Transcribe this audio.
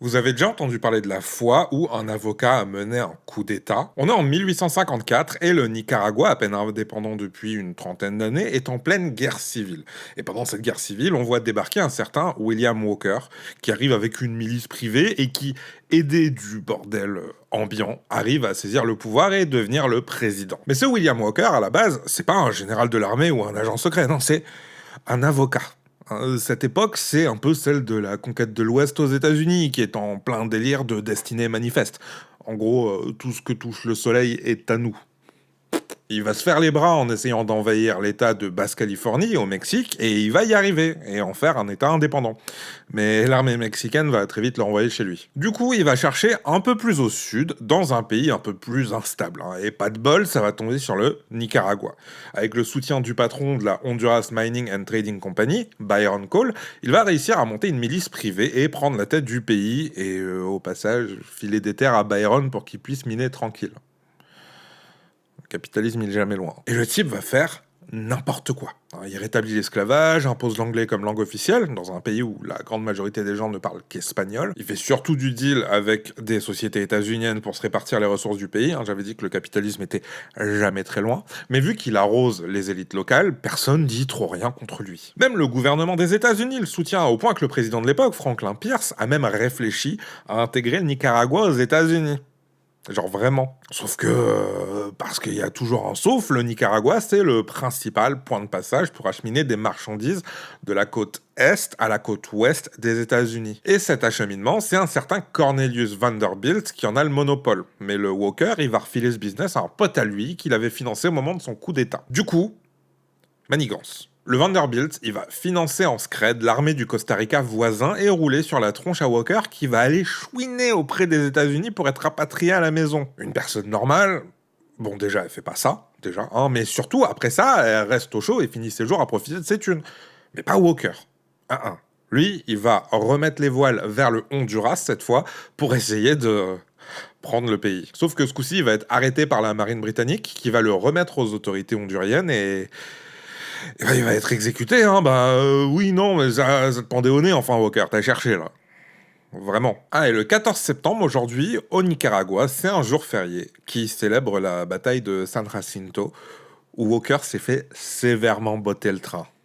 Vous avez déjà entendu parler de la fois où un avocat a mené un coup d'État? On est en 1854 et le Nicaragua, à peine indépendant depuis une trentaine d'années, est en pleine guerre civile. Et pendant cette guerre civile, on voit débarquer un certain William Walker, qui arrive avec une milice privée et qui, aidé du bordel ambiant, arrive à saisir le pouvoir et devenir le président. Mais ce William Walker, à la base, c'est pas un général de l'armée ou un agent secret, non, c'est un avocat. Cette époque, c'est un peu celle de la conquête de l'Ouest aux États-Unis, qui est en plein délire de destinée manifeste. En gros, tout ce que touche le soleil est à nous. Il va se faire les bras en essayant d'envahir l'État de Basse-Californie au Mexique, et il va y arriver, et en faire un État indépendant. Mais l'armée mexicaine va très vite le renvoyer chez lui. Du coup, il va chercher un peu plus au sud, dans un pays un peu plus instable. Et pas de bol, ça va tomber sur le Nicaragua. Avec le soutien du patron de la Honduras Mining and Trading Company, Byron Cole, il va réussir à monter une milice privée et prendre la tête du pays, et au passage, filer des terres à Byron pour qu'il puisse miner tranquille. Le capitalisme, il est jamais loin. Et le type va faire n'importe quoi. Il rétablit l'esclavage, impose l'anglais comme langue officielle, dans un pays où la grande majorité des gens ne parlent qu'espagnol. Il fait surtout du deal avec des sociétés états-uniennes pour se répartir les ressources du pays. J'avais dit que le capitalisme était jamais très loin. Mais vu qu'il arrose les élites locales, personne dit trop rien contre lui. Même le gouvernement des États-Unis le soutient, au point que le président de l'époque, Franklin Pierce, a même réfléchi à intégrer le Nicaragua aux États-Unis. Genre vraiment. Sauf que, parce qu'il y a toujours un sauf, le Nicaragua, c'est le principal point de passage pour acheminer des marchandises de la côte est à la côte ouest des États-Unis. Et cet acheminement, c'est un certain Cornelius Vanderbilt qui en a le monopole. Mais le Walker, il va refiler ce business à un pote à lui qu'il avait financé au moment de son coup d'État. Du coup, manigance. Le Vanderbilt, il va financer en scred l'armée du Costa Rica voisin et rouler sur la tronche à Walker qui va aller chouiner auprès des États-Unis pour être rapatrié à la maison. Une personne normale, bon déjà elle fait pas ça, déjà, mais surtout après ça, elle reste au chaud et finit ses jours à profiter de ses thunes. Mais pas Walker. Lui, il va remettre les voiles vers le Honduras cette fois pour essayer de prendre le pays. Sauf que ce coup-ci, il va être arrêté par la marine britannique qui va le remettre aux autorités honduriennes et bah, il va être exécuté, oui, non, mais ça te pendait au nez, enfin, Walker, t'as cherché, là. Vraiment. Et le 14 septembre, aujourd'hui, au Nicaragua, c'est un jour férié qui célèbre la bataille de San Jacinto, où Walker s'est fait sévèrement botter le train.